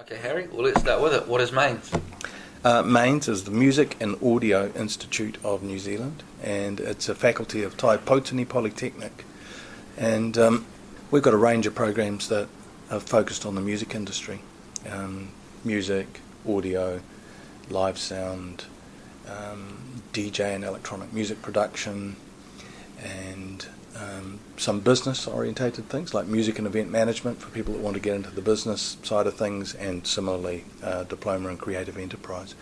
Okay, Harry, well, let's start with it. What is MAINZ? MAINZ is the Music and Audio Institute of New Zealand, and it's a faculty of Tai Potini Polytechnic. And we've got a range of programs that are focused on the music industry. Music, audio, live sound, DJ and electronic music production, and some business-orientated things like music and event management for people that want to get into the business side of things, and similarly diploma in creative enterprise.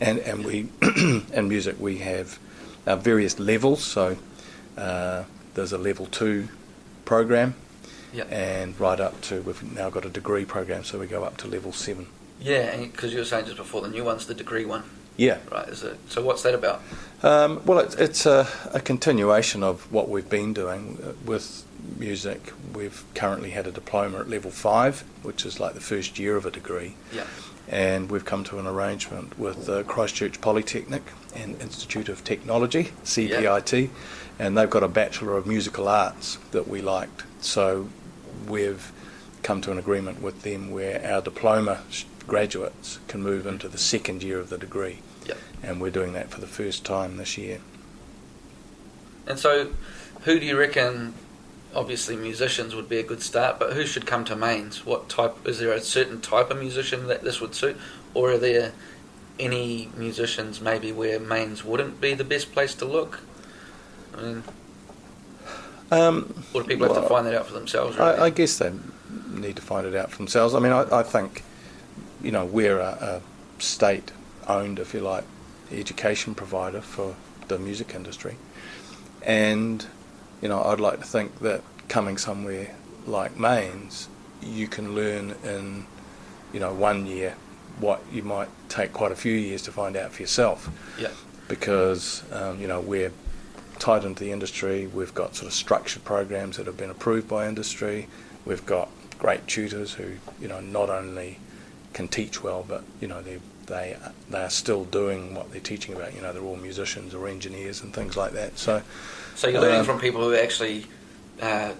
And we in music we have various levels. So there's a level 2 program, Yep. and right up to, we've now got a degree program, so we go up to level 7. Yeah, because you were saying just before the new one's the degree one. Yeah. Right, is it? So what's that about? Well, it's a continuation of what we've been doing with music. We've currently had a diploma at level 5, which is like the first year of a degree. Yeah. And we've come to an arrangement with Christchurch Polytechnic and Insitute of Technology, CPIT, and they've got a Bachelor of Musical Arts that we liked. So we've come to an agreement with them where our diploma graduates can move into the second year of the degree. Yep. And we're doing that for the first time this year. And so, who do you reckon? Obviously, musicians would be a good start, but who should come to MAINZ? What type? Is there a certain type of musician that this would suit, or are there any musicians maybe where MAINZ wouldn't be the best place to look? I mean, or do people have to find that out for themselves? Really? I guess they need to find it out for themselves. I mean, I think, we're a state-owned, if you like, education provider for the music industry. And, I'd like to think that coming somewhere like MAINZ, you can learn in, 1 year what you might take quite a few years to find out for yourself. Yeah. Because, we're tied into the industry. We've got sort of structured programs that have been approved by industry. We've got great tutors who, not only can teach well, but, they are still doing what they're teaching about. They're all musicians or engineers and things like that. So you're learning from people who actually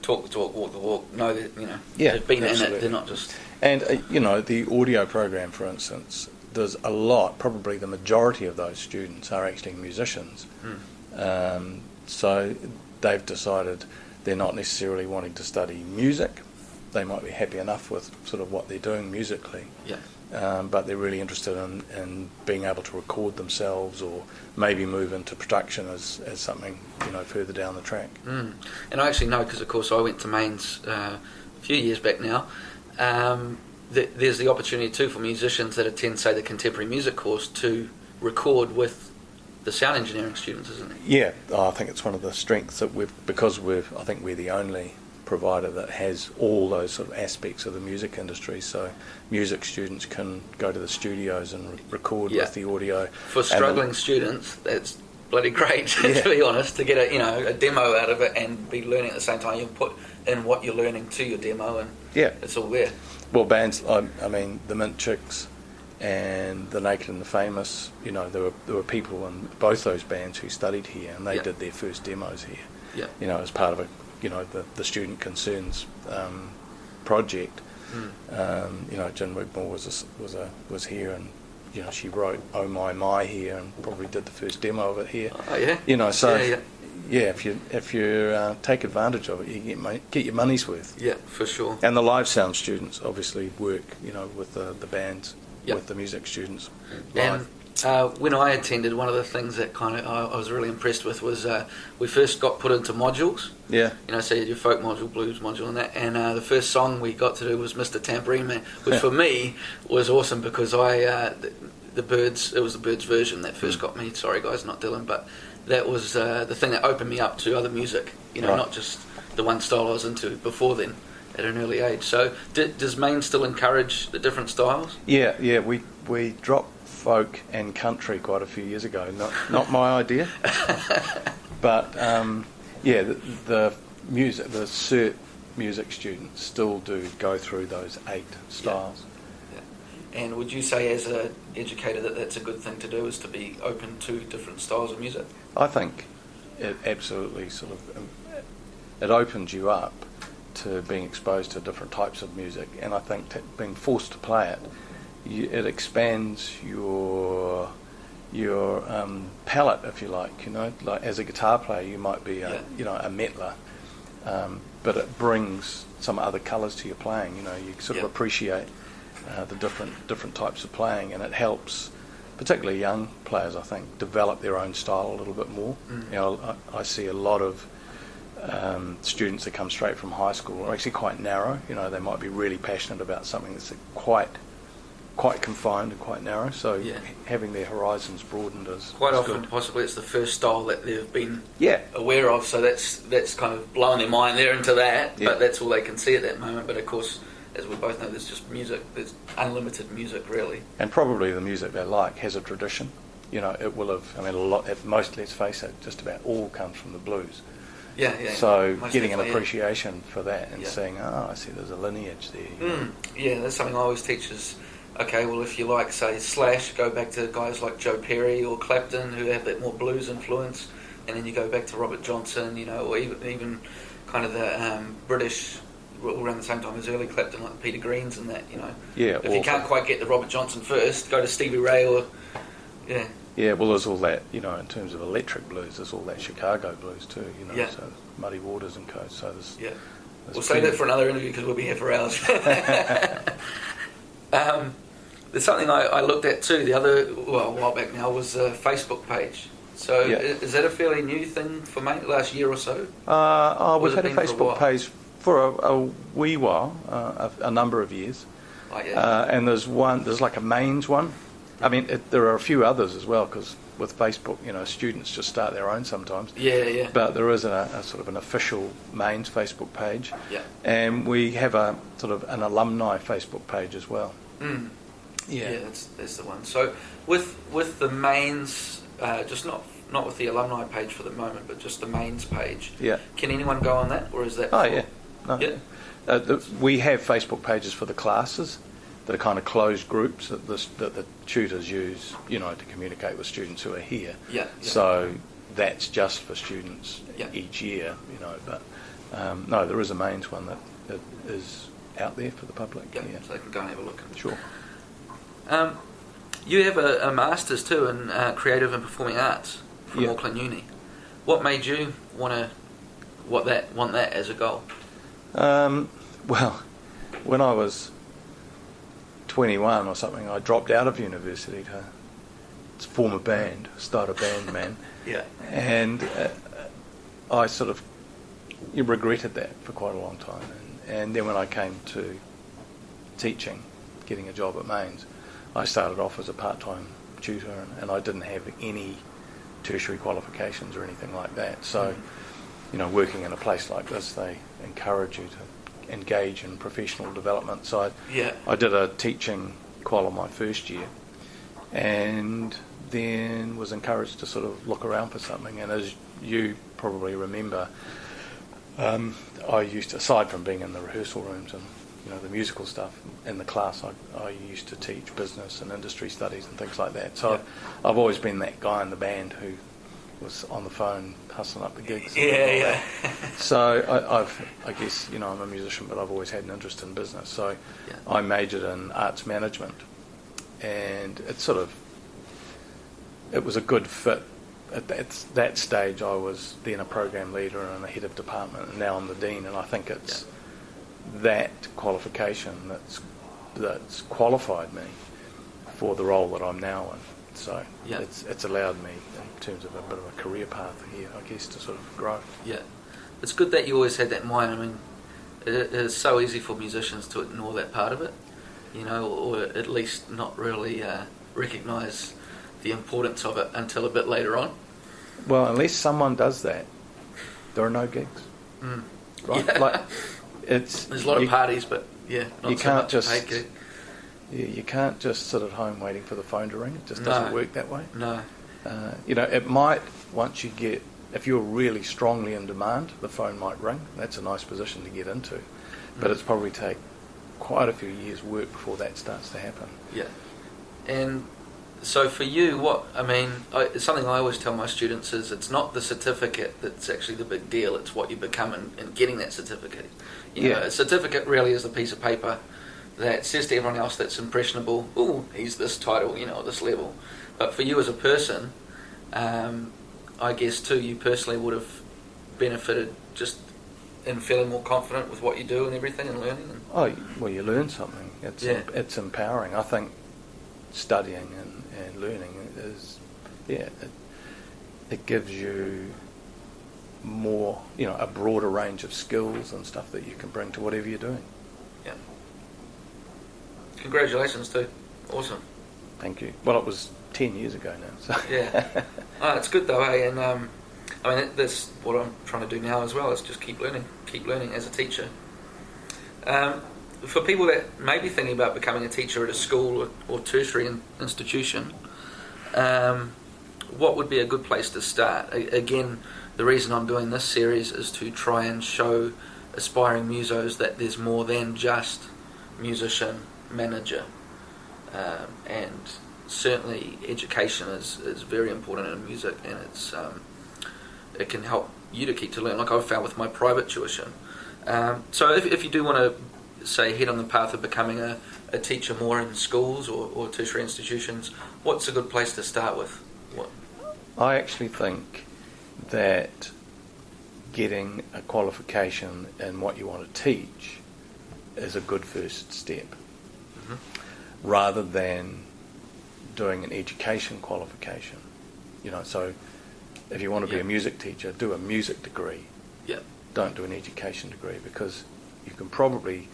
talk the talk, walk the walk, know that, they've been absolutely. in it, they're not just... And, the audio program, for instance, there's a lot, probably the majority of those students are actually musicians. So they've decided they're not necessarily wanting to study music. They might be happy enough with sort of what they're doing musically. Yeah. But they're really interested in being able to record themselves, or maybe move into production as something, further down the track. And I actually know, because of course I went to MAINZ a few years back now, there's the opportunity too for musicians that attend, say, the contemporary music course to record with the sound engineering students, isn't it? Yeah, I think it's one of the strengths that I think we're the only provider that has all those sort of aspects of the music industry. So music students can go to the studios and record with the audio. For struggling students, that's bloody great, to be honest, to get a demo out of it and be learning at the same time. You put in what you're learning to your demo, and it's all there. Well, bands, I mean, the Mint Chicks and the Naked and the Famous, there were people in both those bands who studied here, and they did their first demos here. Yeah. As part of the Student Concerns project. Jen Wigmore was here, and she wrote "Oh My" here, and probably did the first demo of it here. Oh yeah. If you take advantage of it, you get your money's worth. Yeah, for sure. And the live sound students obviously work, with the bands, with the music students live. And when I attended, one of the things that I was really impressed with was we first got put into modules. Yeah. So you had your folk module, blues module, and that. And the first song we got to do was Mr. Tambourine Man, which for me was awesome, because the Byrds, it was the Byrds version that first got me. Sorry guys, not Dylan, but that was the thing that opened me up to other music. Not just the one style I was into before then at an early age. So does MAINZ still encourage the different styles? Yeah. We dropped folk and country quite a few years ago. Not my idea, but the music, the cert music students still do go through those 8 styles. Yeah. And would you say, as an educator, that that's a good thing to do, is to be open to different styles of music? I think it absolutely it opens you up to being exposed to different types of music, and I think being forced to play it it expands your palette, if you like. Like as a guitar player, you might be a metaler, but it brings some other colours to your playing. You sort of appreciate the different types of playing, and it helps, particularly young players, I think, develop their own style a little bit more. I see a lot of students that come straight from high school are actually quite narrow. They might be really passionate about something that's quite confined and quite narrow. So having their horizons broadened is quite is often good. possibly it's the first style that they've been aware of. So that's kind of blowing their mind. They're into that, but that's all they can see at that moment. But of course, as we both know, there's just music. There's unlimited music, really. And probably the music they like has a tradition. It will have. I mean, a lot. At most, let's face it, just about all comes from the blues. So getting an appreciation for that and seeing, I see there's a lineage there. Yeah, that's something I always teach is, okay, well, if you like, say, Slash, go back to guys like Joe Perry or Clapton who have that more blues influence, and then you go back to Robert Johnson, or even kind of the British, around the same time as early Clapton, like Peter Greens and that, If you can't quite get the Robert Johnson first, go to Stevie Ray or, Yeah, well, there's all that, in terms of electric blues, there's all that Chicago blues too, so Muddy Waters and co. So there's we'll save that for another interview because we'll be here for hours. There's something I looked at too a while back now was a Facebook page. So is that a fairly new thing for last year or so? We've had a Facebook page for a wee while, a number of years. And there's like a MAINZ one. I mean, there are a few others as well, because with Facebook, students just start their own sometimes. But there is a sort of an official MAINZ Facebook page. And we have a sort of an alumni Facebook page as well. That's the one. So with the MAINZ, just not with the alumni page for the moment, but just the MAINZ page. Can anyone go on that, or is that? We have Facebook pages for the classes that are kind of closed groups that the tutors use, to communicate with students who are here. So that's just for students each year, But no, there is a MAINZ one that is out there for the public. So they can go and have a look. Sure. You have a master's too in creative and performing arts from Auckland Uni. What made you want that as a goal? Well, when I was 21 or something, I dropped out of university to form a band, start a band, man. And I sort of regretted that for quite a long time. And then when I came to teaching, getting a job at MAINZ, I started off as a part-time tutor, and I didn't have any tertiary qualifications or anything like that. So, working in a place like this, they encourage you to engage in professional development. So I did a teaching qual on my first year, and then was encouraged to sort of look around for something. And as you probably remember, I used to, aside from being in the rehearsal rooms and the musical stuff in the class, I used to teach business and industry studies and things like that. So I've always been that guy in the band who was on the phone hustling up the gigs. So I guess I'm a musician, but I've always had an interest in business. So I majored in arts management, and it was a good fit. At that stage, I was then a program leader and a head of department, and now I'm the dean. And I think it's that qualification that's qualified me for the role that I'm now in. So it's allowed me, in terms of a bit of a career path here, I guess, to sort of grow. It's good that you always had that in mind. I mean, it is so easy for musicians to ignore that part of it, or at least not really recognise the importance of it until a bit later on. Well, unless someone does that, there are no gigs. Right? There's a lot of parties, but not you so can't much just a paid gig. You can't just sit at home waiting for the phone to ring. It just doesn't work that way. No. It might, once you get, if you're really strongly in demand, the phone might ring. That's a nice position to get into. But it's probably take quite a few years' work before that starts to happen. And so for you, something I always tell my students is it's not the certificate that's actually the big deal, it's what you become in getting that certificate. A certificate really is a piece of paper that says to everyone else that's impressionable, oh, he's this title, at this level. But for you as a person, I guess too, you personally would have benefited just in feeling more confident with what you do and everything and learning. You learn something. It's empowering. I think studying and learning is, it gives you more, a broader range of skills and stuff that you can bring to whatever you're doing. Yeah. Congratulations too. Awesome. Thank you. Well, it was 10 years ago now. So. Yeah. It's good though, eh? And that's what I'm trying to do now as well, is just keep learning as a teacher. For people that may be thinking about becoming a teacher at a school or tertiary institution, what would be a good place to start? Again, the reason I'm doing this series is to try and show aspiring musos that there's more than just musician, manager, and certainly education is very important in music, and it can help you to keep to learn, like I've found with my private tuition. So if you do want to, say, head on the path of becoming a teacher more in schools or tertiary institutions, what's a good place to start with? What? I actually think that getting a qualification in what you want to teach is a good first step, rather than doing an education qualification. So if you want to be a music teacher, do a music degree. Yeah. Don't do an education degree, because you can probably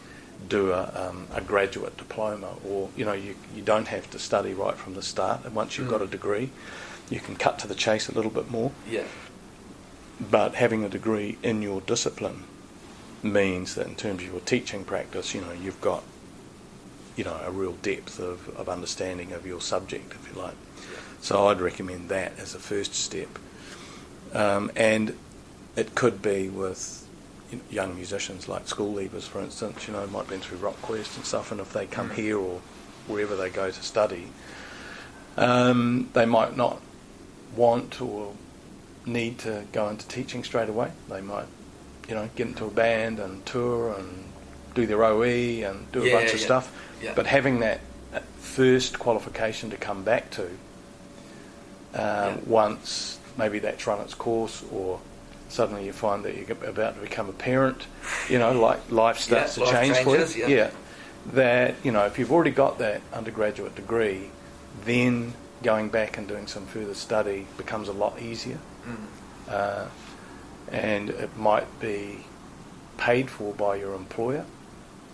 do a graduate diploma, or you don't have to study right from the start, and once you've got a degree you can cut to the chase a little bit more. Yeah. But having a degree in your discipline means that in terms of your teaching practice, you've got a real depth of understanding of your subject, if you like. Yeah. So I'd recommend that as a first step. And it could be with young musicians, like school leavers, for instance, might have been through Rock Quest and stuff, and if they come here or wherever they go to study, they might not want or need to go into teaching straight away. They might, get into a band and tour and do their OE and do a bunch of stuff. Yeah. But having that first qualification to come back to once maybe that's run its course, or suddenly you find that you're about to become a parent, like life starts to change for you. Yeah. That, if you've already got that undergraduate degree, then going back and doing some further study becomes a lot easier. And it might be paid for by your employer.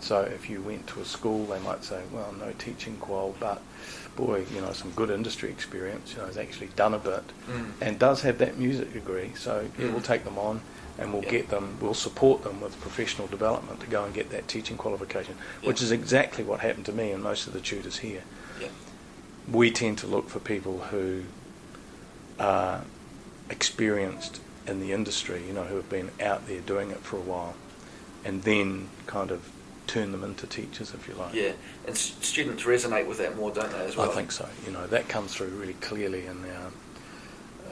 So if you went to a school, they might say, well, no teaching qual, but boy, some good industry experience, has actually done a bit and does have that music degree. So we'll take them on, and we'll support them with professional development to go and get that teaching qualification, which is exactly what happened to me and most of the tutors here. Yeah. We tend to look for people who are experienced in the industry, who have been out there doing it for a while, and then kind of turn them into teachers, if you like. Yeah, and students resonate with that more, don't they, as well? I think so. That comes through really clearly in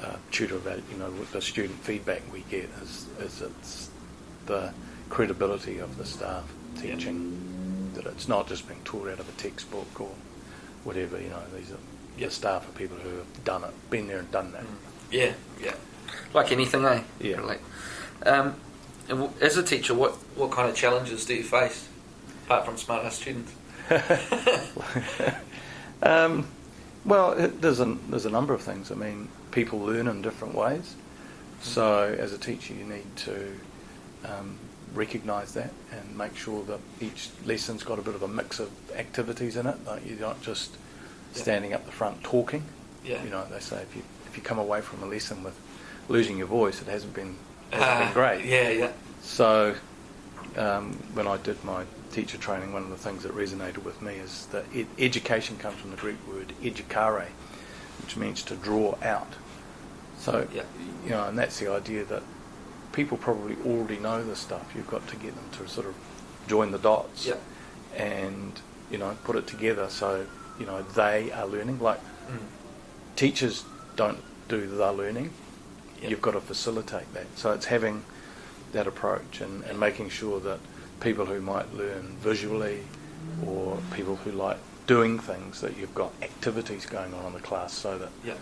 our tutor value. With the student feedback we get is it's the credibility of the staff teaching, that it's not just being taught out of a textbook or whatever. These are the staff are people who have done it, been there and done that. Yeah. Like anything, eh? Yeah. Like, and as a teacher, what kind of challenges do you face, apart from smart-ass students? Well, there's a number of things. I mean, people learn in different ways. So as a teacher, you need to recognise that and make sure that each lesson's got a bit of a mix of activities in it. Like, you're not just standing up the front talking. Yeah. They say if you come away from a lesson with losing your voice, it hasn't been great. Yeah. So when I did my teacher training, one of the things that resonated with me is that education comes from the Greek word educare, which means to draw out. So, and that's the idea that people probably already know this stuff. You've got to get them to sort of join the dots and, put it together so, they are learning. Like, teachers don't do the learning. You've got to facilitate that. So it's having that approach and making sure that people who might learn visually or people who like doing things, that you've got activities going on in the class, so that. Yeah.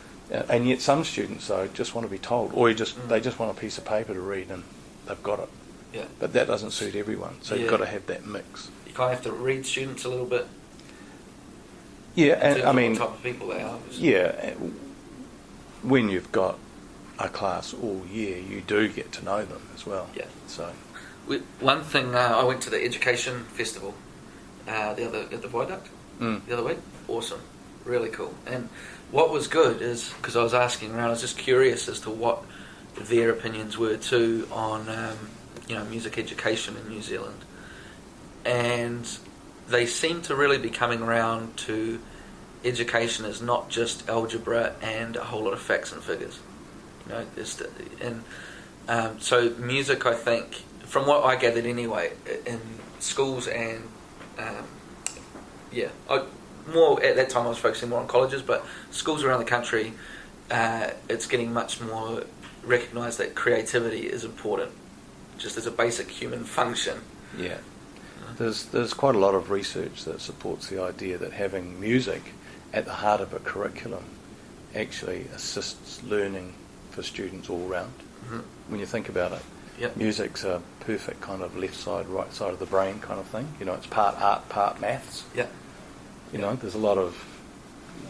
And yet some students though just want to be told, or they just want a piece of paper to read and they've got it. Yeah. But that doesn't suit everyone, so you've got to have that mix. You kind of have to read students a little bit. Yeah, and I mean, what type of people they are. Yeah, when you've got a class all year, you do get to know them as well. Yeah. So, one thing, I went to the education festival at the Viaduct the other week. Awesome, really cool. And what was good is, because I was asking around, I was just curious as to what their opinions were too on music education in New Zealand, and they seem to really be coming around to education as not just algebra and a whole lot of facts and figures. So music, I think, from what I gathered anyway, in schools and more at that time I was focusing more on colleges, but schools around the country, it's getting much more recognised that creativity is important, just as a basic human function. Yeah. There's quite a lot of research that supports the idea that having music at the heart of a curriculum actually assists learning for students all round. Mm-hmm. When you think about it, yep. Music's a perfect kind of left side, right side of the brain kind of thing. It's part art, part maths. Yeah. There's a lot of,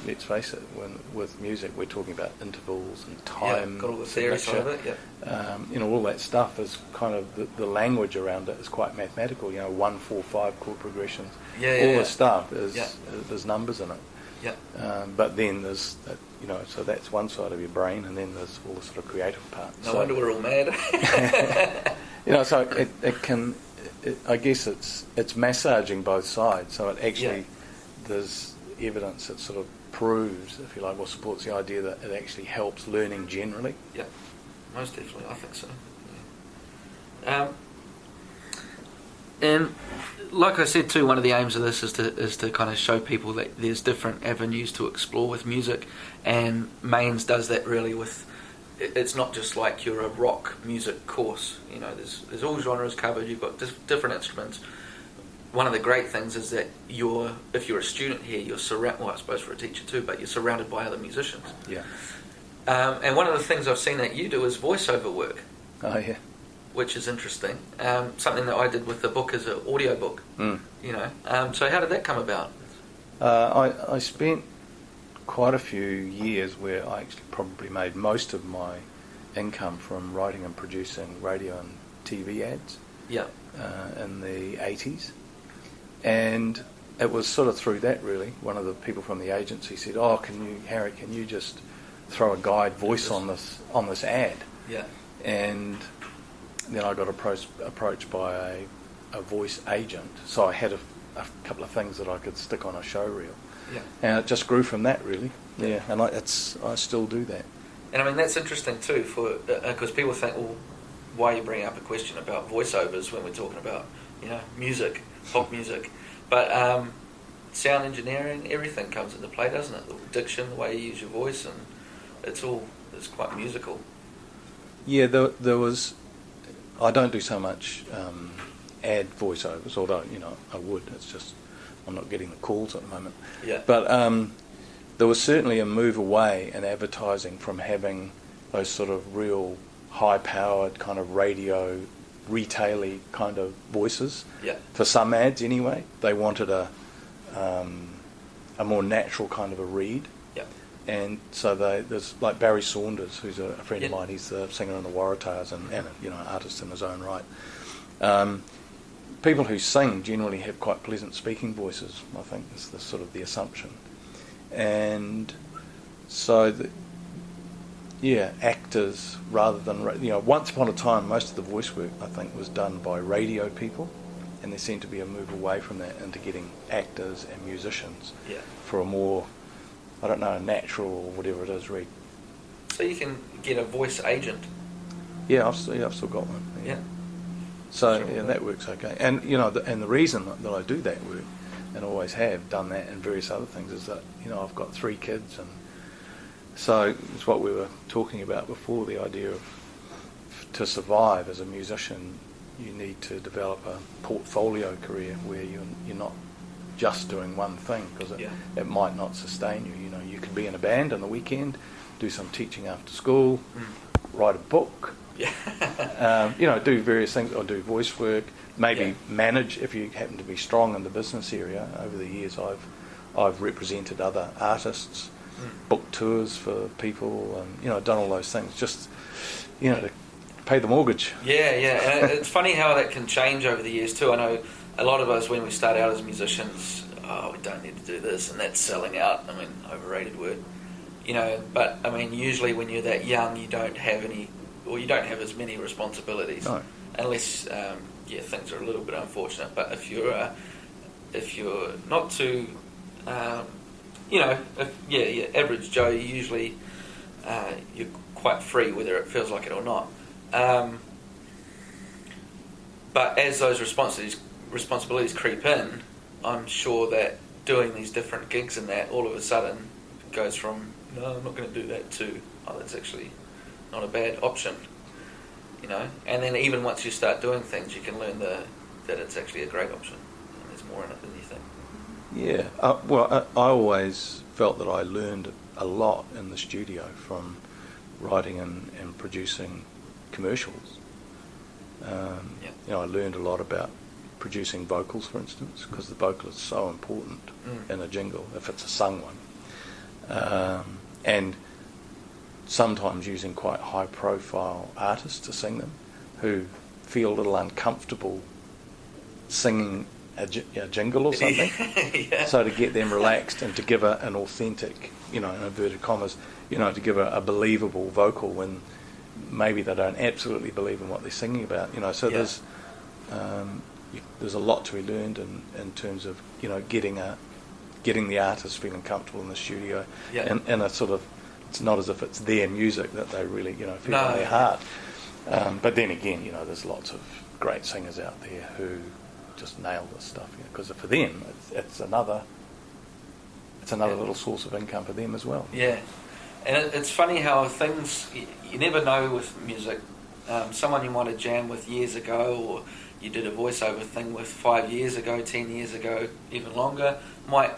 let's face it, with music we're talking about intervals and time. Yeah, got all the theory side of it, yeah. All that stuff is kind of, the language around it is quite mathematical, 1, 4, 5 chord progressions. Yeah, all the stuff there's numbers in it. Yeah. But then there's that, so that's one side of your brain, and then there's all the sort of creative part. No wonder we're all mad. So it can, I guess it's massaging both sides. So it actually, there's evidence that sort of proves, if you like, or supports the idea that it actually helps learning generally. Yeah, most definitely, I think so. Yeah. And like I said too, one of the aims of this is to kind of show people that there's different avenues to explore with music, and MAINZ does that really with. It's not just like you're a rock music course. There's all genres covered. You've got different instruments. One of the great things is that if you're a student here, you're surrounded. Well, I suppose for a teacher too, but you're surrounded by other musicians. Yeah. And one of the things I've seen that you do is voiceover work. Oh yeah. Which is interesting. Something that I did with the book as an audio book. So how did that come about? I spent quite a few years where I actually probably made most of my income from writing and producing radio and TV ads. Yeah. In the 80s, and it was sort of through that really. One of the people from the agency said, Harry, can you just throw a guide voice on this ad? Yeah. And then I got approached by a voice agent, so I had a couple of things that I could stick on a show reel. Yeah. And it just grew from that really. Yeah. And I still do that. And I mean that's interesting too, because people think, well, why are you bringing up a question about voiceovers when we're talking about music, pop music? But sound engineering, everything comes into play, doesn't it? The diction, the way you use your voice, and it's quite musical. Yeah, there was. I don't do so much ad voiceovers, although I would. It's just I'm not getting the calls at the moment. Yeah. But there was certainly a move away in advertising from having those sort of real high-powered kind of radio, retail-y kind of voices. Yeah. For some ads, anyway, they wanted a more natural kind of a read. Yeah. And so there's like Barry Saunders, who's a friend of mine. He's the singer in the Waratahs and an artist in his own right. People who sing generally have quite pleasant speaking voices. I think is the sort of the assumption. And so actors rather than once upon a time most of the voice work I think was done by radio people, and there seemed to be a move away from that into getting actors and musicians for a more natural or whatever it is read. So you can get a voice agent. Yeah, I've still got one. Yeah. So that works okay. And and the reason that I do that work and always have done that and various other things is that I've got 3 kids, and so it's what we were talking about before, the idea of to survive as a musician you need to develop a portfolio career where you're not just doing one thing, because it might not sustain you. You know, you could be in a band on the weekend, do some teaching after school, write a book, you know, do various things, or do voice work, maybe manage if you happen to be strong in the business area. Over the years, I've represented other artists, booked tours for people, and you know, done all those things just, you know, to pay the mortgage. And it's funny how that can change over the years too. I know a lot of us, when we start out as musicians, we don't need to do this, and that's selling out. I mean, overrated word, you know. But I mean, usually when you're that young, you don't have you don't have as many responsibilities, unless things are a little bit unfortunate. But if you're not too you know, average Joe, usually you're quite free, whether it feels like it or not. But as those responsibilities creep in, I'm sure that doing these different gigs and that all of a sudden goes from, no, I'm not going to do that, to, oh, that's actually not a bad option, you know. And then even once you start doing things, you can learn that it's actually a great option, and there's more in it than you think. Yeah, I always felt that I learned a lot in the studio from writing and producing commercials. You know, I learned a lot about producing vocals, for instance, because the vocal is so important in a jingle, if it's a sung one. And sometimes using quite high-profile artists to sing them, who feel a little uncomfortable singing a jingle or something. So to get them relaxed and to give an authentic, you know, in inverted commas, you know, to give a believable vocal when maybe they don't absolutely believe in what they're singing about, you know. So there's a lot to be learned in terms of, you know, getting the artist feeling comfortable in the studio, and a sort of, it's not as if it's their music that they really, you know, feel in their heart. But then again, you know, there's lots of great singers out there who just nail this stuff, because for them it's another little source of income for them as well. And it's funny how things, you never know with music. Someone you might have jammed with years ago, or you did a voiceover thing with 5 years ago, 10 years ago, even longer, might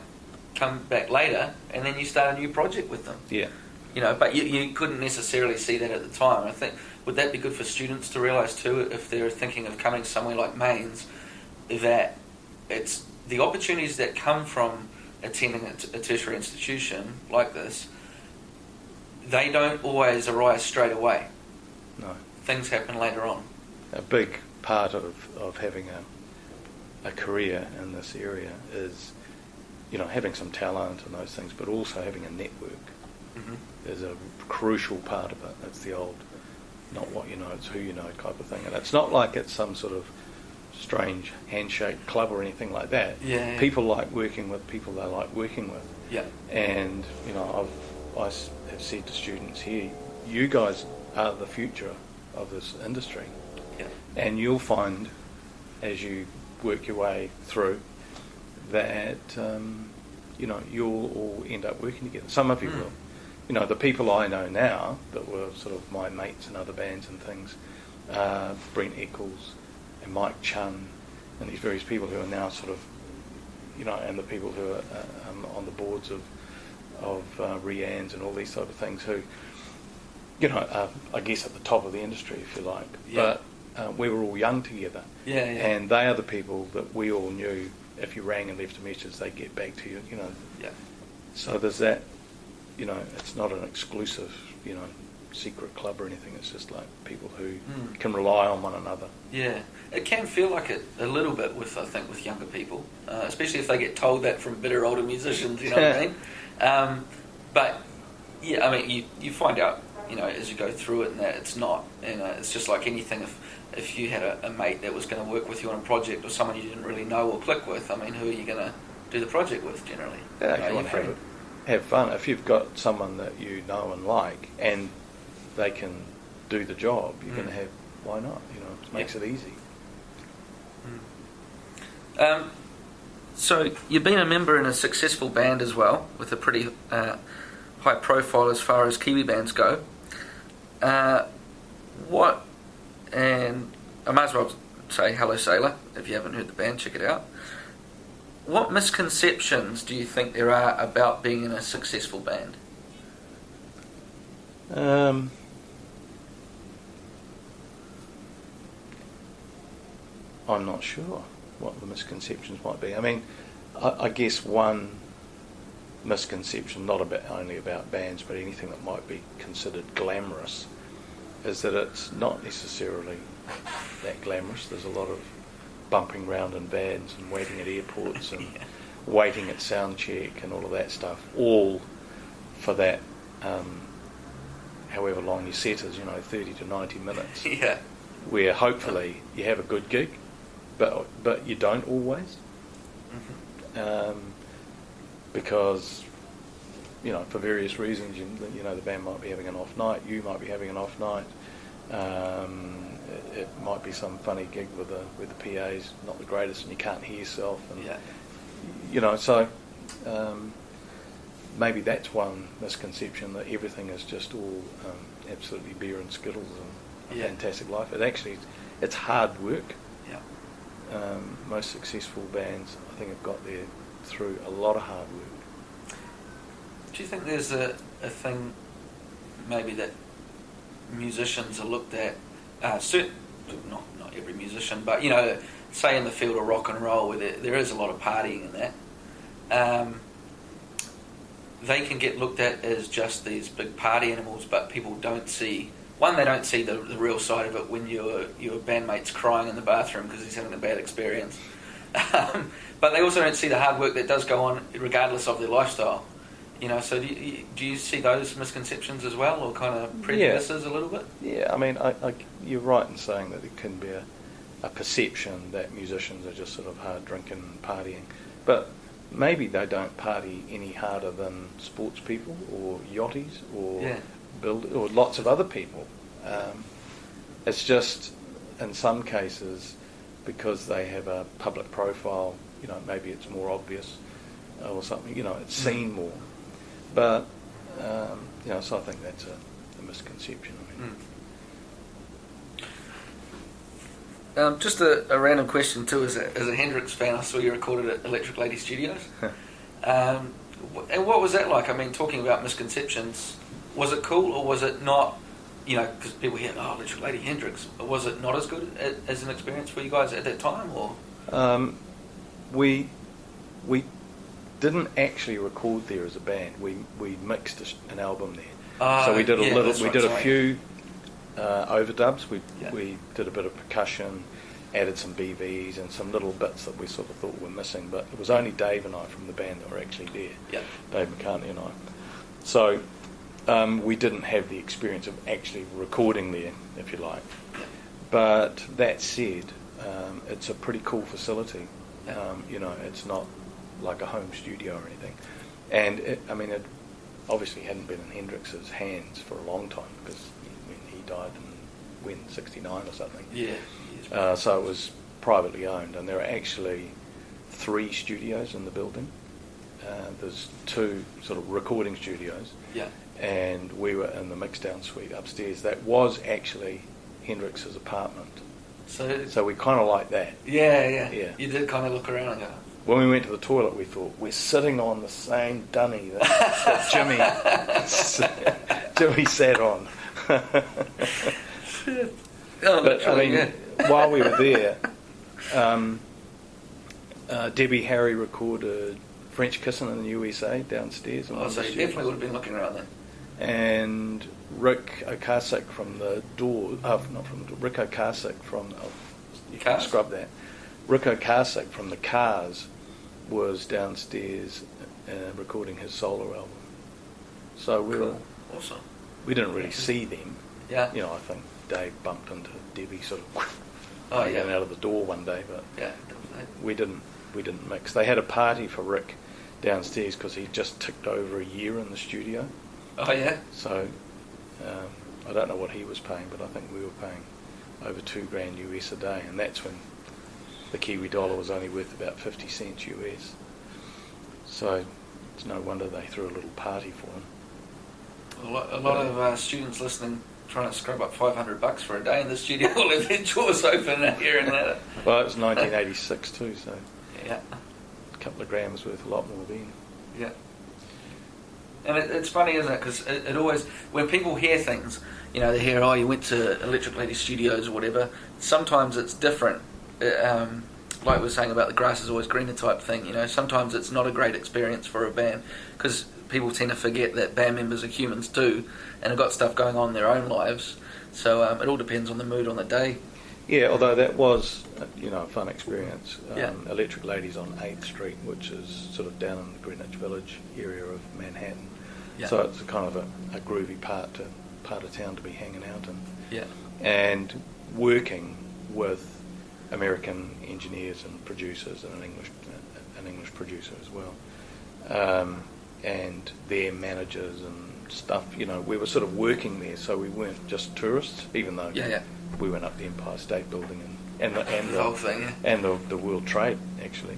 come back later, and then you start a new project with them. You know, but you couldn't necessarily see that at the time. I think, would that be good for students to realise too, if they're thinking of coming somewhere like MAINZ, that it's the opportunities that come from attending a tertiary institution like this, they don't always arise straight away. No. Things happen later on. A big part of having a career in this area is, you know, having some talent and those things, but also having a network is a crucial part of it. It's the old, not what you know, it's who you know type of thing. And it's not like it's some sort of strange handshake club or anything like that. People like working with people they like working with. And, you know, I have said to students here, you guys are the future of this industry. And you'll find, as you work your way through, that you know, you'll all end up working together. Some of you will. You know, the people I know now that were sort of my mates in other bands and things, Brent Eccles and Mike Chun, and these various people who are now sort of, you know, and the people who are on the boards of Rianne's and all these sort of things, who, you know, I guess at the top of the industry, if you like. But we were all young together. And they are the people that we all knew, if you rang and left a message, they'd get back to you, you know. So there's that, you know, it's not an exclusive, you know, secret club or anything. It's just like people who can rely on one another. It can feel like it a little bit with, I think, with younger people, especially if they get told that from bitter older musicians, you know what I mean? But yeah, I mean, you find out, you know, as you go through it, and that it's not, you know, it's just like anything. If you had a mate that was going to work with you on a project, or someone you didn't really know or click with, I mean, who are you going to do the project with generally? If you want to have fun, if you've got someone that you know and like, and they can do the job, you're going to have, why not? You know, it makes it easy. So you've been a member in a successful band as well, with a pretty high profile as far as Kiwi bands go. And I might as well say Hello Sailor, if you haven't heard the band, check it out. What misconceptions do you think there are about being in a successful band? I'm not sure what the misconceptions might be. I mean, I guess one misconception, not only about bands, but anything that might be considered glamorous, is that it's not necessarily that glamorous. There's a lot of bumping around in vans and waiting at airports and waiting at sound check and all of that stuff, all for that, however long your set is, 30 to 90 minutes, where hopefully you have a good gig, but you don't always, because for various reasons, the band might be having an off night, you might be having an off night. It might be some funny gig with the PA's not the greatest, and you can't hear yourself, and so maybe that's one misconception, that everything is just all absolutely beer and skittles and a fantastic life. It's hard work. Most successful bands, I think, have got there through a lot of hard work. Do you think there's a thing maybe that musicians are looked at, not every musician, but say in the field of rock and roll, where there is a lot of partying in that, they can get looked at as just these big party animals, but people don't see, they don't see the real side of it when your bandmate's crying in the bathroom because he's having a bad experience. But they also don't see the hard work that does go on regardless of their lifestyle. So do you see those misconceptions as well, or kind of prejudices a little bit? Yeah, I mean, you're right in saying that it can be a perception that musicians are just sort of hard drinking and partying, but maybe they don't party any harder than sports people or yachties or or lots of other people. It's just, in some cases, because they have a public profile, maybe it's more obvious or something, it's seen more. But, so I think that's a misconception. Just a random question too, as a Hendrix fan, I saw you recorded at Electric Lady Studios. And what was that like? I mean, talking about misconceptions, was it cool or was it not? Because people hear, Electric Lady Hendrix. Was it not as good as an experience for you guys at that time, or? We didn't actually record there as a band. We mixed an album there. So we did a few overdubs. We did a bit of percussion, added some BVs and some little bits that we sort of thought were missing. But it was only Dave and I from the band that were actually there. Dave McCartney and I. So we didn't have the experience of actually recording there, if you like. But that said, it's a pretty cool facility. It's not like a home studio or anything, and it obviously hadn't been in Hendrix's hands for a long time, because he died in 69 or something. So it was privately owned, and there are actually 3 studios in the building. There's 2 sort of recording studios, and we were in the mixdown suite upstairs. That was actually Hendrix's apartment. So we kind of like that. Yeah. You did kind of look around and go. When we went to the toilet, we thought, we're sitting on the same dunny that Jimmy sat on. While we were there, Debbie Harry recorded French Kissin' in the USA downstairs. So you definitely would have been looking around then. And Rick Okasik from the Doors, Rick Okasik from, you can't scrub that. Rick Okasik from the Cars was downstairs recording his solo album. So awesome. We didn't really see them. I think Dave bumped into Debbie sort of out of the door one day, but we didn't mix. They had a party for Rick downstairs because he just ticked over a year in the studio. So I don't know what he was paying, but I think we were paying over $2,000 US a day, and that's when the Kiwi dollar was only worth about 50 cents US. So it's no wonder they threw a little party for him. A lot of students listening trying to scrub up $500 for a day in the studio will have their jaws open here and there. Well, it was 1986 too, so couple of grams worth a lot more then. Yeah. And it's funny, isn't it? Because it always, when people hear things, you know, they hear, oh, you went to Electric Lady Studios or whatever, sometimes it's different. Like we were saying about the grass is always greener type thing, you know, sometimes it's not a great experience for a band because people tend to forget that band members are humans too and have got stuff going on in their own lives. So it all depends on the mood on the day. Yeah, although that was, a fun experience. Yeah. Electric Ladies on 8th Street, which is sort of down in the Greenwich Village area of Manhattan. Yeah. So it's a kind of a groovy part of town to be hanging out in. Yeah. And working with American engineers and producers and an English producer as well, and their managers and stuff. You know, we were sort of working there, so we weren't just tourists, even though we went up the Empire State Building and the whole thing, yeah. and the World Trade, actually,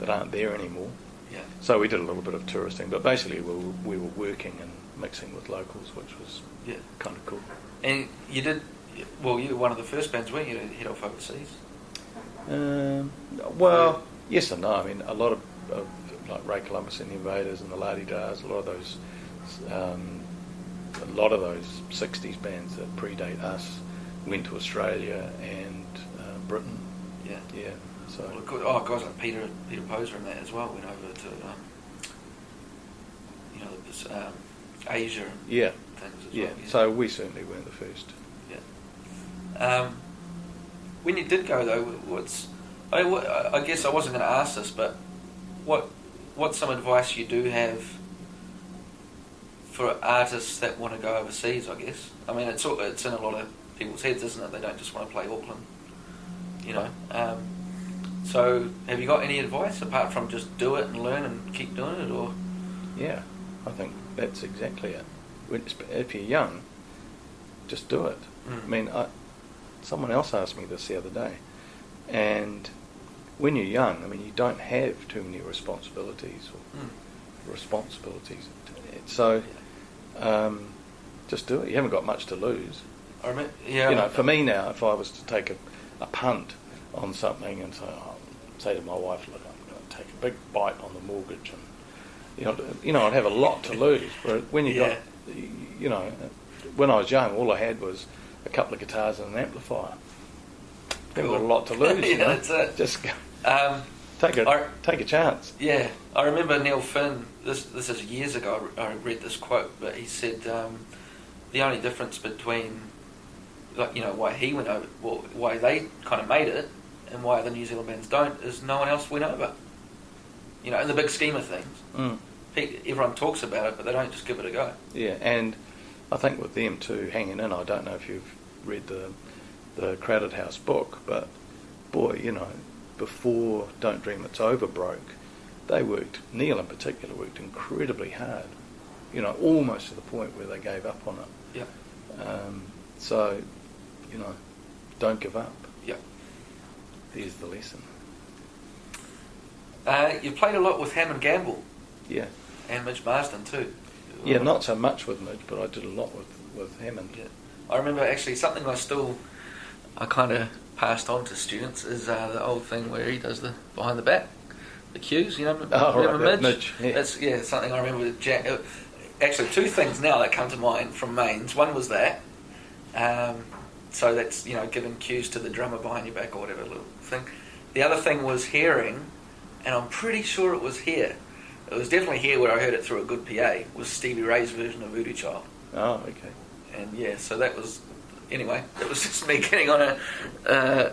that aren't there anymore. Yeah. So we did a little bit of touristing, but basically we were working and mixing with locals, which was kind of cool. And you did, well, you were one of the first bands, weren't you, to head off overseas? Well, yes and no. I mean, a lot of like Ray Columbus and the Invaders and the La-Di-Dahs, a lot of those 60s bands that predate us went to Australia and Britain. Yeah. Yeah. So. Well, guys like Peter Poser and that as well went over to Asia. And things as well. Yeah. So we certainly weren't the first. Yeah. When you did go though, I guess I wasn't going to ask this, but what's some advice you do have for artists that want to go overseas? I guess. I mean, it's in a lot of people's heads, isn't it? They don't just want to play Auckland, you know. So, have you got any advice apart from just do it and learn and keep doing it, or? Yeah, I think that's exactly it. If you're young, just do it. I mean, someone else asked me this the other day, and when you're young, I mean, you don't have too many responsibilities. So, just do it. You haven't got much to lose. I remember, for me now, if I was to take a punt on something and say to my wife, look, I'm going to take a big bite on the mortgage, and I'd have a lot to lose. But when you got, when I was young, all I had was a couple of guitars and an amplifier. Cool. Got a lot to lose. That's it. Just take a chance. Yeah, I remember Neil Finn. This is years ago. I read this quote, but he said the only difference between why he went over, why they kind of made it, and why the New Zealand bands don't, is no one else went over. You know, in the big scheme of things, everyone talks about it, but they don't just give it a go. Yeah, and I think with them too, hanging in. I don't know if you've read the Crowded House book, but boy, before Don't Dream It's Over broke, Neil in particular worked incredibly hard, almost to the point where they gave up on it. Yeah. So, don't give up. Yeah. There's the lesson. You played a lot with Ham and Gamble. Yeah. And Midge Marsden too. Yeah, not so much with Midge, but I did a lot with Hammond. Yeah. I remember actually something I kind of passed on to students is the old thing where he does the behind the back, the cues, remember Midge? Yeah. That's something I remember. Actually, two things now that come to mind from MAINZ. One was that, so that's giving cues to the drummer behind your back or whatever little thing. The other thing was hearing, and I'm pretty sure it was here. It was definitely here where I heard it through a good PA. Was Stevie Ray's version of Voodoo Child. Oh, okay. And so that was. Anyway, it was just me getting on a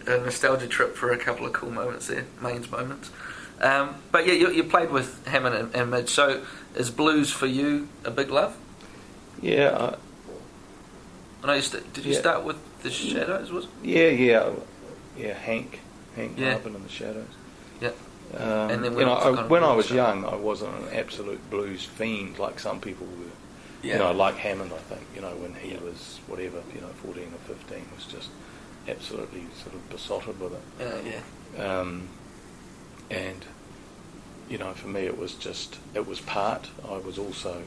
nostalgia trip for a couple of cool moments there, MAINZ moments. But yeah, you played with Hammond and Midge. So is blues for you a big love? Yeah. I know did you start with the Shadows? Was it? Yeah. Hank Marvin and the Shadows. Yeah. And then when I was young, I wasn't an absolute blues fiend like some people were. Yeah. Like Hammond, I think, when he was, 14 or 15, was just absolutely sort of besotted with it. And, for me it was part. I was also,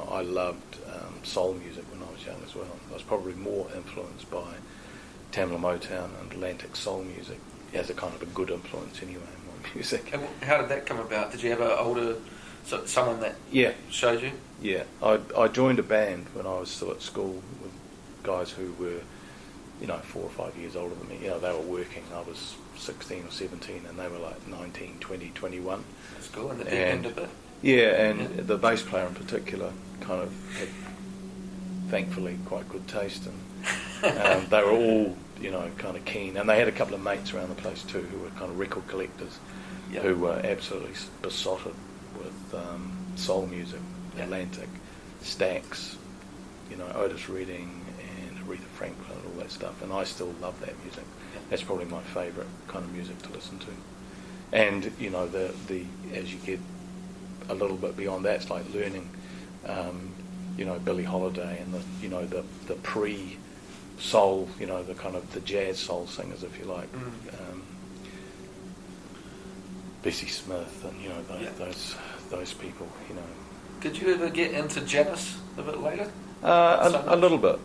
I loved soul music when I was young as well. I was probably more influenced by Tamla Motown and Atlantic soul music as a kind of a good influence anyway in my music. And how did that come about? Did you have someone that showed you? Yeah, I joined a band when I was still at school with guys who were, 4 or 5 years older than me. They were working. I was 16 or 17 and they were like 19, 20, 21. That's cool, and the deep end of it. Yeah, and the bass player in particular kind of had, thankfully, quite good taste, and they were all, kind of keen. And they had a couple of mates around the place too who were kind of record collectors, who were absolutely besotted with soul music, Atlantic, Stax, Otis Redding and Aretha Franklin and all that stuff. And I still love that music. That's probably my favourite kind of music to listen to. And the as you get a little bit beyond that, it's like learning, Billie Holiday and the pre-soul, the kind of the jazz soul singers, if you like, Bessie Smith and those people. Did you ever get into Janice a bit later? A little bit.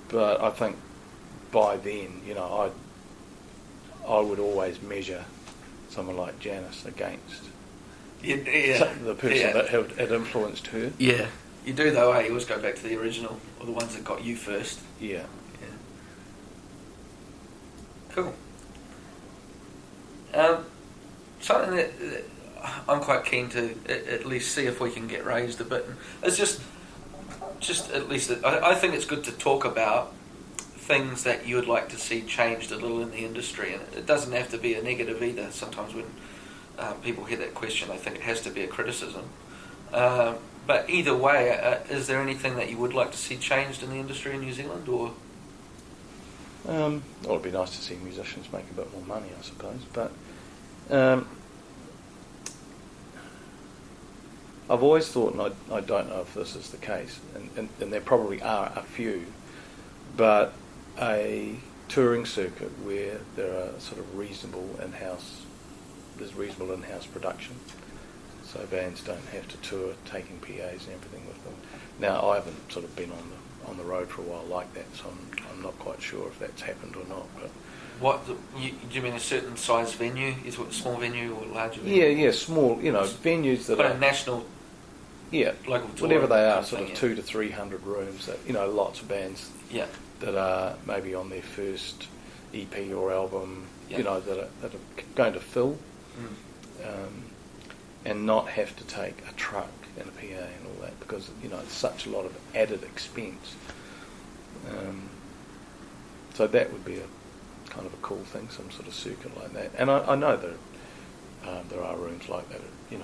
But I think by then, I would always measure someone like Janice against the person that had influenced her. Yeah, you do though, eh? You always go back to the original, or the ones that got you first. Yeah. Cool. Something that I'm quite keen to at least see if we can get raised a bit. It's just at least I think it's good to talk about things that you would like to see changed a little in the industry, and it doesn't have to be a negative either. Sometimes when people hear that question, they think it has to be a criticism. But either way, is there anything that you would like to see changed in the industry in New Zealand, or? Well, it'd be nice to see musicians make a bit more money, I suppose. But I've always thought, and I don't know if this is the case, and there probably are a few, but a touring circuit where there are sort of reasonable in-house production, so bands don't have to tour taking PAs and everything with them. Now, I haven't sort of been on the road for a while like that, so I'm not quite sure if that's happened or not. But do you mean a certain size venue? Is it a small venue or larger venue? Yeah, small, venues that but are a national, local tour, whatever they are, sort of 200 to 300 rooms. That lots of bands. Yeah. That are maybe on their first EP or album, that are going to fill, and not have to take a truck and a PA and all that, because it's such a lot of added expense. So that would be a kind of a cool thing, some sort of circuit like that. And I know that there are rooms like that,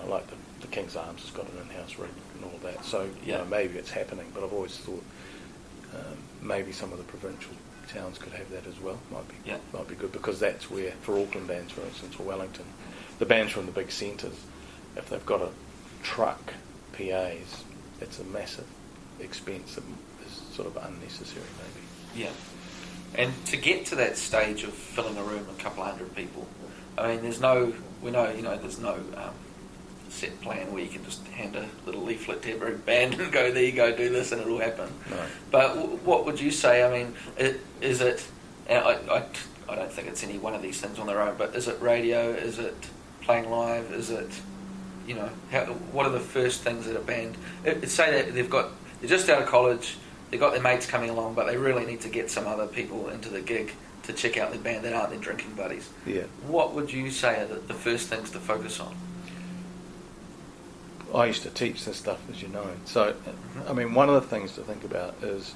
like the King's Arms has got an in-house rig and all that. So maybe it's happening, but I've always thought. Maybe some of the provincial towns could have that as well. Might be good, because that's where, for Auckland bands, for instance, or Wellington, the bands from the big centres, if they've got a truck PAs, it's a massive expense that is sort of unnecessary, maybe. Yeah, and to get to that stage of filling a room, a couple hundred people, I mean, there's no set plan where you can just hand a little leaflet to every band and go, there you go, do this, and it'll happen. No. But what would you say? I mean, is it? And I don't think it's any one of these things on their own. But is it radio? Is it playing live? Is it? What are the first things that a band? Say that they're just out of college, they've got their mates coming along, but they really need to get some other people into the gig to check out their band that aren't their drinking buddies. Yeah. What would you say are the first things to focus on? I used to teach this stuff, as you know. So, I mean, one of the things to think about is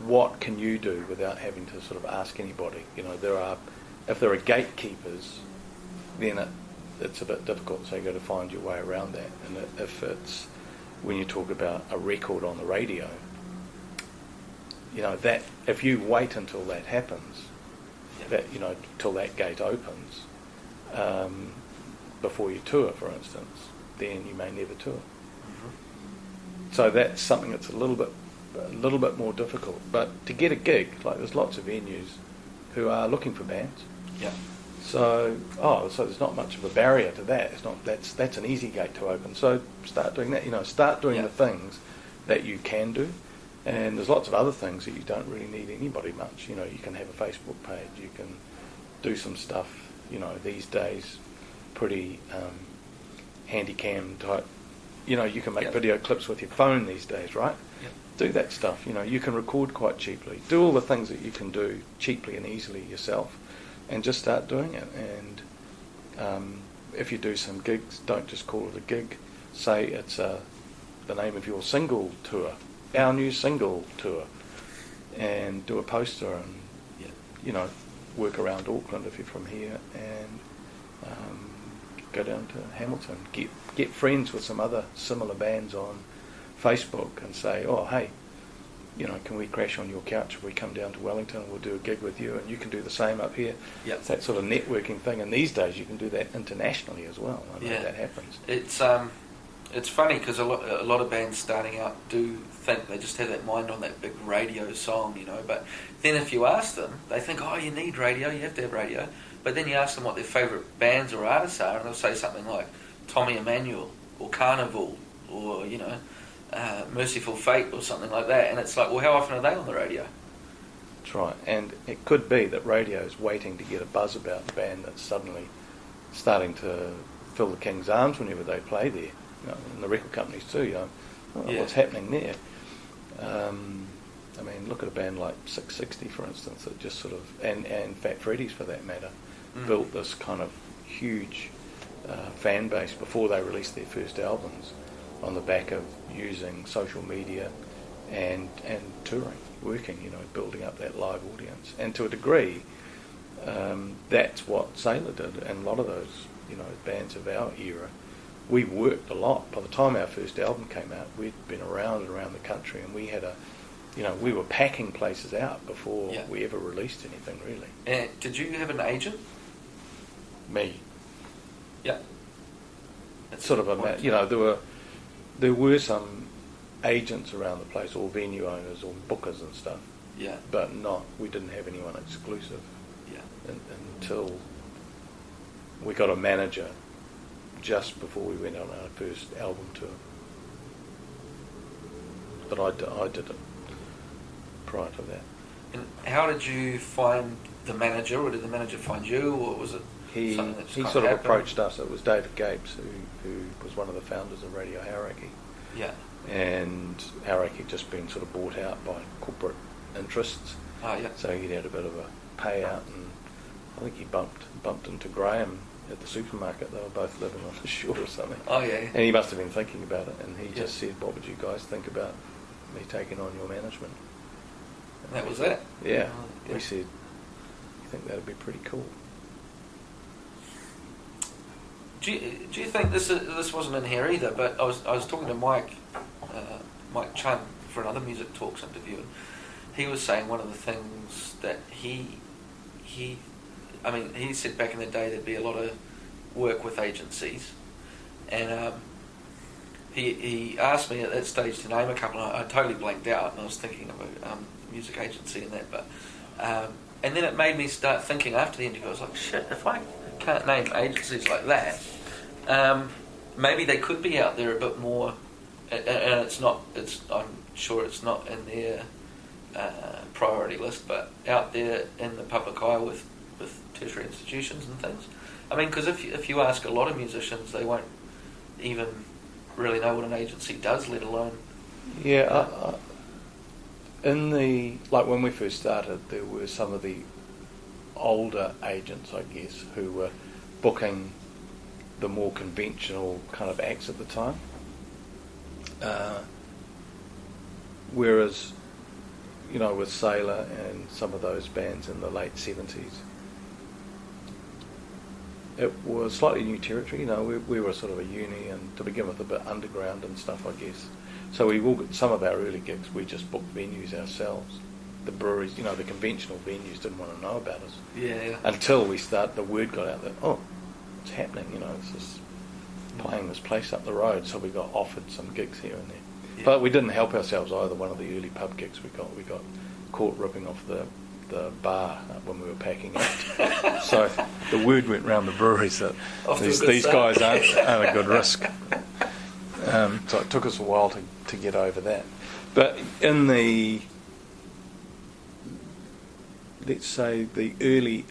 what can you do without having to sort of ask anybody. If there are gatekeepers, then it's a bit difficult, so you've got to find your way around that. And if it's, when you talk about a record on the radio, that if you wait until that happens, till that gate opens, before you tour, for instance, then you may never tour. So that's something that's a little bit more difficult. But to get a gig, like there's lots of venues who are looking for bands. Yeah. So there's not much of a barrier to that. It's not that's an easy gate to open. So start doing that. Start doing the things that you can do, And there's lots of other things that you don't really need anybody much. You know, you can have a Facebook page, you can do some stuff, you know, these days, pretty handy-cam type. You know, you can make video clips with your phone these days, right? Yep. Do that stuff. You know, you can record quite cheaply. Do all the things that you can do cheaply and easily yourself, and just start doing it. And if you do some gigs, don't just call it a gig. Say it's the name of your single tour, our new single tour, and do a poster and, you know, work around Auckland if you're from here, and go down to Hamilton. Get friends with some other similar bands on Facebook and say, oh, hey, you know, can we crash on your couch if we come down to Wellington and we'll do a gig with you, and you can do the same up here. Yep. It's that sort of networking thing, and these days you can do that internationally as well. I know that happens. It's funny because a lot of bands starting out do think they just have that mind on that big radio song, you know, but then if you ask them, they think, oh, you need radio, you have to have radio, but then you ask them what their favourite bands or artists are, and they'll say something like Tommy Emmanuel or Carnival or, you know, Merciful Fate or something like that, and it's like, well, how often are they on the radio? That's right, and it could be that radio is waiting to get a buzz about the band that's suddenly starting to fill the King's Arms whenever they play there. You know, and the record companies too, you know, what's happening there. I mean, look at a band like 660, for instance, that just sort of, and Fat Freddy's for that matter, built this kind of huge fan base before they released their first albums on the back of using social media and touring, working, you know, building up that live audience. And to a degree, that's what Sailor did, and a lot of those, you know, bands of our era. We worked a lot. By the time our first album came out, we'd been around the country, and we had we were packing places out before we ever released anything, really. And did you have an agent? Me. Yeah. That's sort of you know, there were some agents around the place, or venue owners, or bookers and stuff. Yeah. But we didn't have anyone exclusive. Yeah. Until we got a manager just before we went on our first album tour. But I did it prior to that. And how did you find the manager, or did the manager find you, or was it something that he sort of approached us? It was David Gapes, who was one of the founders of Radio Hauraki. Yeah. And Hauraki had just been sort of bought out by corporate interests. Oh, yeah. So he'd had a bit of a payout, and I think he bumped into Graham at the supermarket. They were both living on the shore or something. Oh, yeah. And he must have been thinking about it, and he just said, what would you guys think about me taking on your management? And that was it? Yeah. We said, you think that would be pretty cool. Do you think this wasn't in here either, but I was talking to Mike Chung for another Music Talks interview, and he was saying one of the things that he said back in the day there'd be a lot of work with agencies, and he asked me at that stage to name a couple, and I totally blanked out, and I was thinking of a music agency and that, but and then it made me start thinking after the interview. I was like, shit, if I can't name agencies like that, maybe they could be out there a bit more, and I'm sure it's not in their priority list, but out there in the public eye with tertiary institutions and things. I mean, because if you ask a lot of musicians, they won't even really know what an agency does, let alone... Yeah, when we first started, there were some of the older agents, I guess, who were booking the more conventional kind of acts at the time. Whereas, you know, with Sailor and some of those bands in the late 70s, it was slightly new territory. You know, we were sort of a uni, and to begin with a bit underground and stuff, I guess. So some of our early gigs, we just booked venues ourselves. The breweries, you know, the conventional venues didn't want to know about us. Yeah. Until the word got out that, oh, it's happening, you know, it's just playing this place up the road. So we got offered some gigs here and there. Yeah. But we didn't help ourselves either. One of the early pub gigs we got caught ripping off the bar when we were packing out. So the word went round the breweries that these guys aren't a good risk. So it took us a while to get over that. But in the, let's say, by the early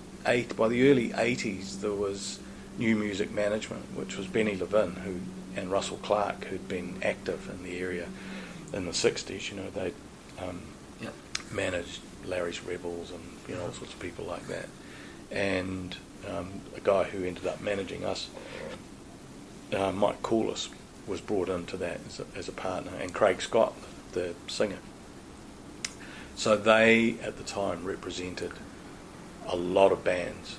80s, there was new music management, which was Benny Levin and Russell Clark, who'd been active in the area in the 60s. You know, they managed Larry's Rebels and all sorts of people like that. And a guy who ended up managing us, Mike Corliss, was brought into that as a partner, and Craig Scott, the singer. So they, at the time, represented a lot of bands,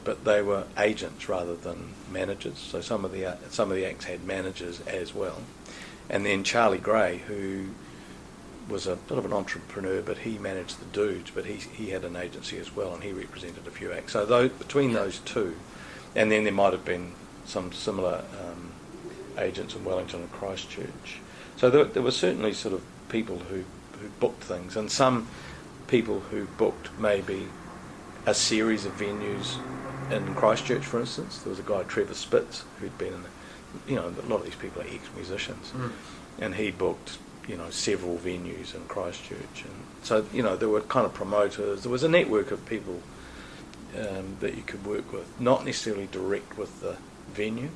but they were agents rather than managers. So some of the acts had managers as well, and then Charlie Gray, who was a bit of an entrepreneur, but he managed the Dudes, but he had an agency as well, and he represented a few acts. So between those two, and then there might have been some similar agents in Wellington and Christchurch. So there were certainly sort of people who booked things, and some people who booked maybe a series of venues in Christchurch, for instance. There was a guy, Trevor Spitz, who'd been in a lot of these people are ex-musicians, and he booked several venues in Christchurch, and so there were kind of promoters. There was a network of people that you could work with, not necessarily direct with the venue.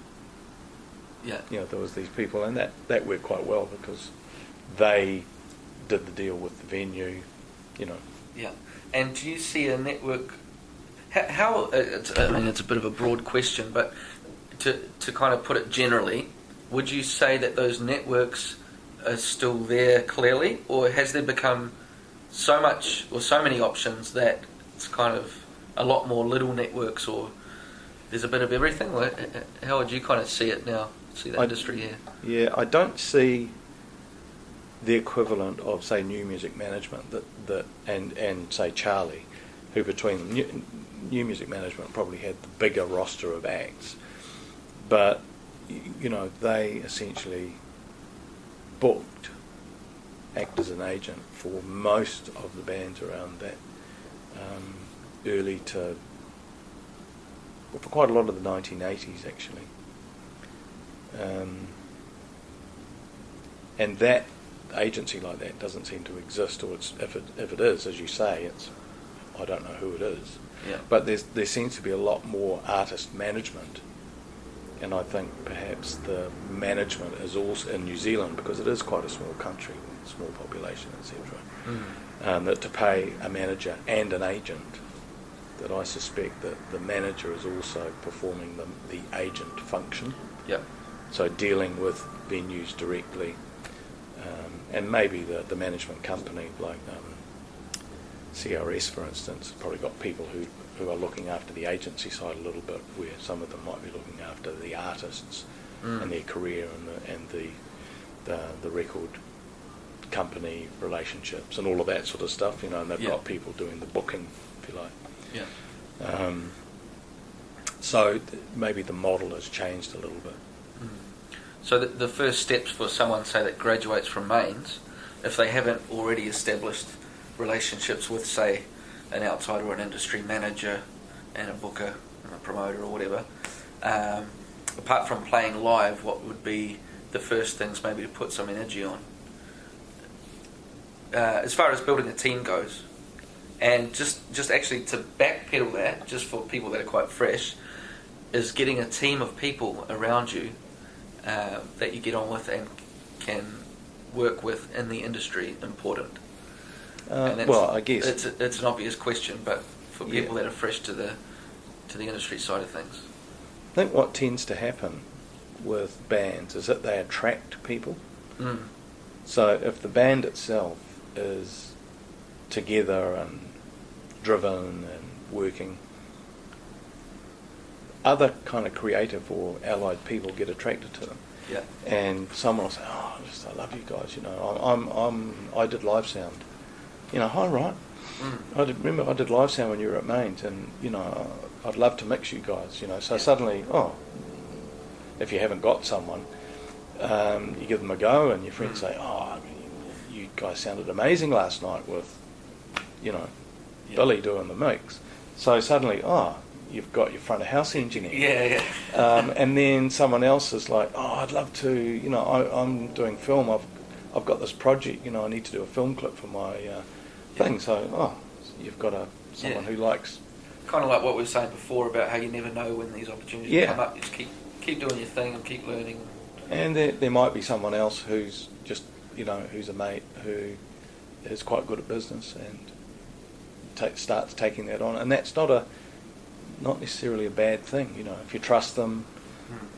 There was these people, and that worked quite well because they did the deal with the venue, And do you see a network? How it's a bit of a broad question, but to kind of put it generally, would you say that those networks are still there clearly, or has there become so much or so many options that it's kind of a lot more little networks, or there's a bit of everything? How would you kind of see it now? See the industry here? Yeah, I don't see the equivalent of, say, new music management and say Charlie, who between them, new music management probably had the bigger roster of acts, but they essentially booked, act as an agent for most of the bands around that early to, for quite a lot of the 1980s actually. And that agency like that doesn't seem to exist, or if it is, as you say, I don't know who it is. Yeah. But there seems to be a lot more artist management, and I think perhaps the management is also in New Zealand, because it is quite a small country, small population, etc. That to pay a manager and an agent, that I suspect that the manager is also performing the agent function. Yeah. So dealing with venues directly, and maybe the management company, like CRS, for instance, probably got people who are looking after the agency side a little bit, where some of them might be looking after the artists and their career and the record company relationships and all of that sort of stuff, and they've got people doing the booking, if you like. Yeah. So maybe the model has changed a little bit. So the first steps for someone, say, that graduates from MAINZ, if they haven't already established relationships with, say, an outside or an industry manager and a booker and a promoter or whatever, apart from playing live, what would be the first things maybe to put some energy on? As far as building a team goes, and just actually to backpedal that, just for people that are quite fresh, is getting a team of people around you that you get on with and can work with in the industry important? Well, I guess it's an obvious question, but for people that are fresh to the industry side of things, I think what tends to happen with bands is that they attract people. So if the band itself is together and driven and working, other kind of creative or allied people get attracted to them. Yeah. And someone will say, "Oh, I love you guys. I did live sound. Hi, right. I did live sound when you were at MAINZ, and I'd love to mix you guys. So suddenly, if you haven't got someone, you give them a go, and your friends say, "Oh, you guys sounded amazing last night with, Billy doing the mix." So suddenly, you've got your front of house engineer. Yeah. And then someone else is like, oh, I'd love to, I'm doing film. I've got this project, I need to do a film clip for my thing. So, you've got someone who likes. Kind of like what we were saying before about how you never know when these opportunities come up. You just keep doing your thing and keep learning. And there might be someone else who's just, who's a mate who is quite good at business and starts taking that on. And that's not necessarily a bad thing, if you trust them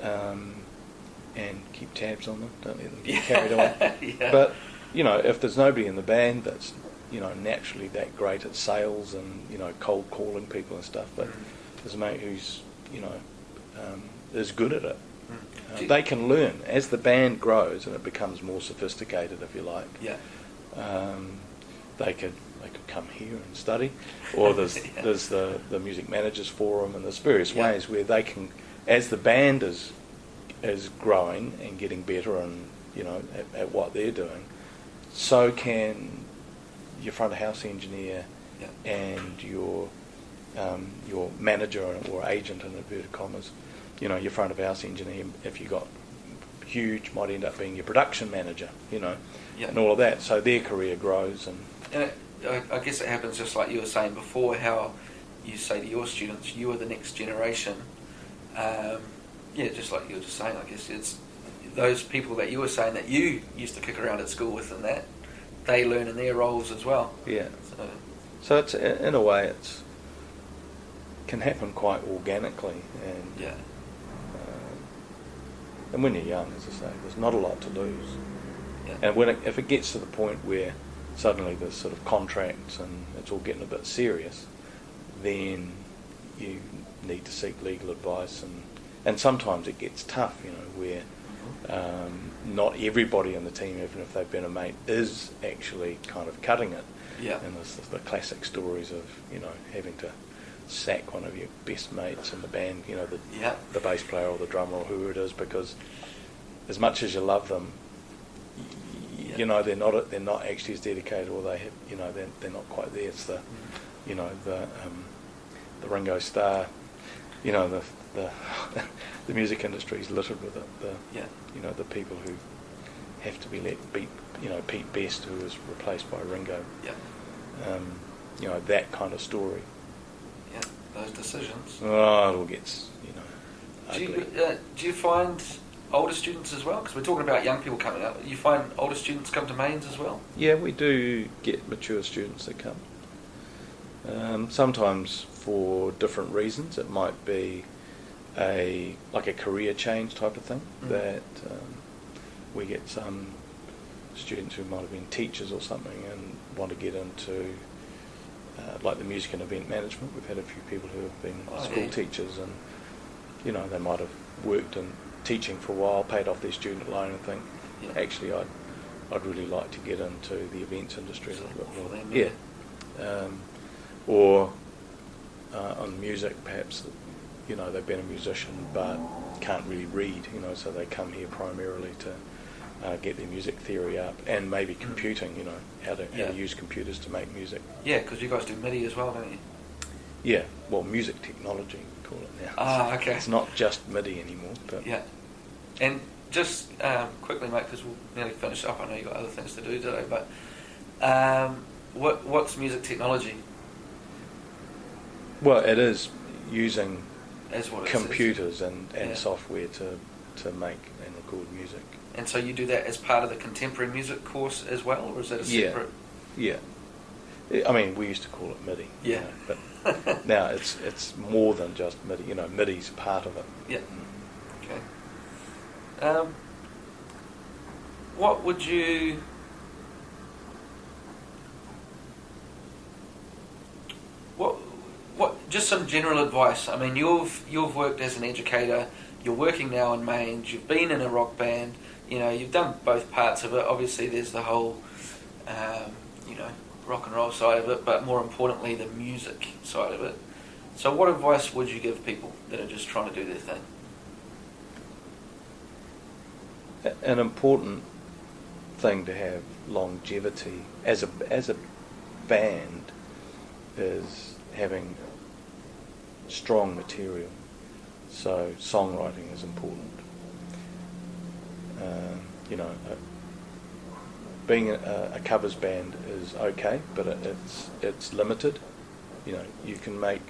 and keep tabs on them, don't let them get carried away. But, if there's nobody in the band that's, naturally that great at sales and, cold calling people and stuff, but there's a mate who's, is good at it. They can learn as the band grows and it becomes more sophisticated, if you like. Yeah. They could come here and study, or there's the music managers forum, and there's various ways where they can, as the band is growing and getting better and at what they're doing, so can your front of house engineer and your manager or agent in inverted commas. Your front of house engineer, if you got huge, might end up being your production manager, and all of that. So their career grows. And I guess it happens just like you were saying before, how you say to your students, you are the next generation. Just like you were just saying, I guess it's those people that you were saying that you used to kick around at school with and that, they learn in their roles as well. Yeah. So it's, in a way, can happen quite organically. And and when you're young, as I say, there's not a lot to lose. Yeah. And if it gets to the point where suddenly there's sort of contracts and it's all getting a bit serious, then you need to seek legal advice, and sometimes it gets tough, where not everybody in the team, even if they've been a mate, is actually kind of cutting it. Yeah. And there's the classic stories of having to sack one of your best mates in the band, the bass player or the drummer or whoever it is, because as much as you love them, they're not actually as dedicated, or they have, they're not quite there. It's the the Ringo Starr, the music industry is littered with it. The people who have to be let beat, Pete Best, who was replaced by Ringo. Yeah. That kind of story. Yeah, those decisions. Oh, it all gets, ugly. Do you find older students as well? Because we're talking about young people coming up. You find older students come to MAINZ as well? Yeah, we do get mature students that come. Sometimes for different reasons. It might be a career change type of thing. That we get some students who might have been teachers or something and want to get into like the music and event management. We've had a few people who have been school teachers, and they might have worked in teaching for a while, paid off their student loan, and think, actually, I'd really like to get into the events industry a little bit more. Or on music, perhaps, they've been a musician but can't really read, so they come here primarily to get their music theory up, and maybe computing, how to use computers to make music. Yeah, because you guys do MIDI as well, don't you? Yeah, well, music technology, we call it now. Ah, okay. It's not just MIDI anymore. But yeah. And just quickly, mate, because we'll nearly finish up. I know you've got other things to do today, but what's music technology? Well, it is using computers computers and software to make and record music. And so you do that as part of the contemporary music course as well, or is that a separate? Yeah. I mean, we used to call it MIDI. Yeah. But now it's more than just MIDI. MIDI's part of it. Yeah. Okay. What would you? What? Just some general advice. I mean, you've worked as an educator. You're working now in MAINZ. You've been in a rock band. You've done both parts of it. Obviously, there's the whole, rock and roll side of it, but more importantly, the music side of it. So, what advice would you give people that are just trying to do their thing? An important thing to have longevity as a band is having strong material. So songwriting is important. You know, being a covers band is okay, but it's limited. You know, you can make,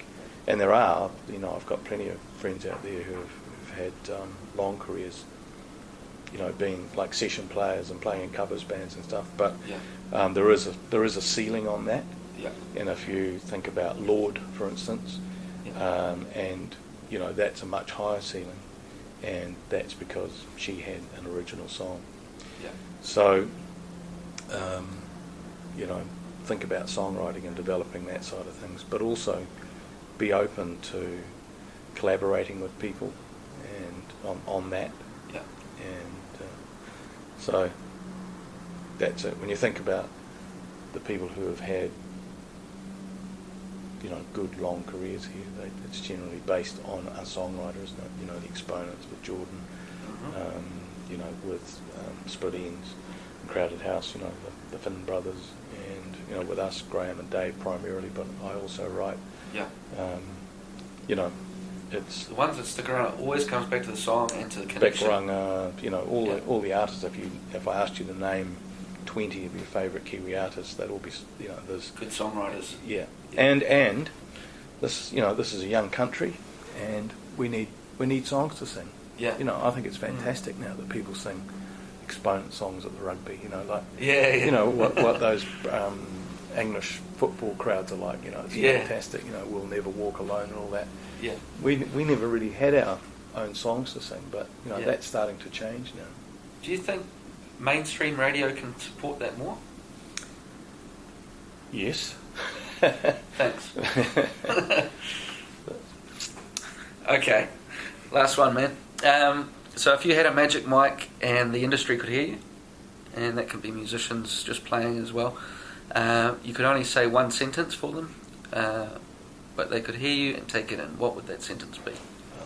and there are, you know, I've got plenty of friends out there who've had long careers, you know, being like session players and playing in covers bands and stuff. But there is a ceiling on that. Yeah. And if you think about Lord, for instance, and you know, that's a much higher ceiling, and that's because she had an original song. Yeah. So, you know, think about songwriting and developing that side of things, but also be open to collaborating with people and on that. Yeah. And so that's it. When you think about the people who have had, you know, good long careers here, it's generally based on a songwriter, isn't it? You know, the exponents with Jordan, you know, with Split Ends and Crowded House, you know, the Finn brothers, and, you know, with us, Graham and Dave primarily, but I also write. Yeah. You know, it's... The ones that stick around, it always comes back to the song and to the connection. Beck, you know, all the artists, if I asked you to name 20 of your favourite Kiwi artists, that will be, you know, there's... Good songwriters. Yeah. And this, you know, this is a young country, and we need songs to sing. Yeah. You know, I think it's fantastic now that people sing exponent songs at the rugby, you know, like... Yeah. You know, what those English football crowds are like, you know, it's fantastic, you know, We'll Never Walk Alone and all that. Yeah. We never really had our own songs to sing, but, you know, that's starting to change now. Do you think mainstream radio can support that more? Yes. Thanks. Okay, last one, man. So if you had a magic mic and the industry could hear you, and that could be musicians just playing as well, you could only say one sentence for them, but they could hear you and take it in. What would that sentence be?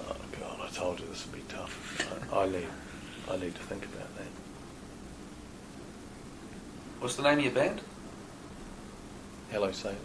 Oh God, I told you this would be tough. I need to think about that. What's the name of your band? Hello Sailor.